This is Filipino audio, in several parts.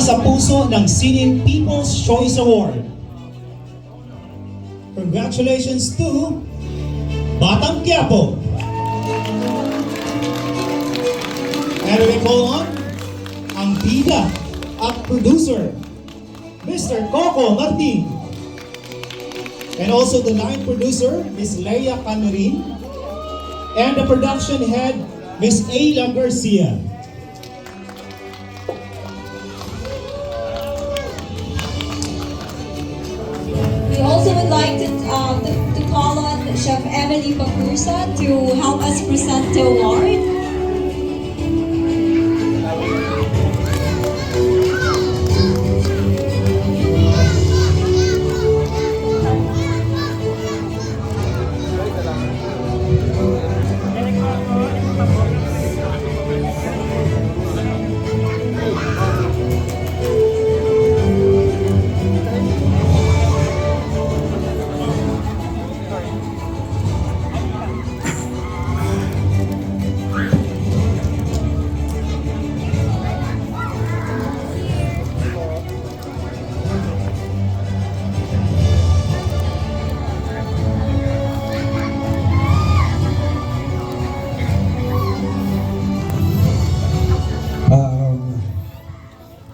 sa puso ng Sinin People's Choice Award. Congratulations to Batang Quiapo. And we call on ang bida at producer, Mr. Coco Martin. And also the line producer, Ms. Leia Canorin. And the production head, Ms. Ayla Garcia. We also would like to call on Chef Emily Bacursa to help us present the award.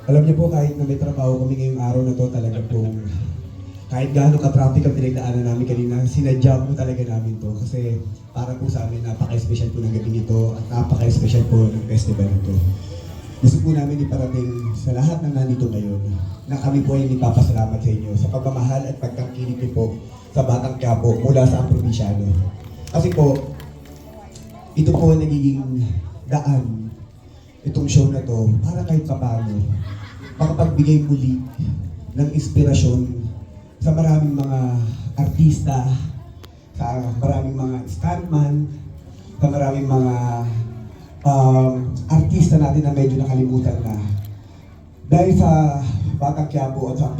Alam niyo po, kahit na may trabaho kami ngayong araw na to, talaga po, kahit gaano ka-traffic ang pinagdaanan namin kanina, sinadya po talaga namin to. Kasi para po sa amin, napaka-special po ng gabi nito at napaka-special po ng festival nito. Gusto po namin iparating sa lahat ng nandito ngayon na kami po ay nagpapasalamat sa inyo sa pagmamahal at pagtangkilik niyo po sa Batang Quiapo mula sa Probinsyano. Kasi po, ito po nagiging daan, itong show na to, para kahit paano makapagbigay muli ng inspirasyon sa maraming mga artista, sa maraming mga stuntman, sa maraming mga artista natin na medyo nakalimutan na. Dahil sa Batang Quiapo at sa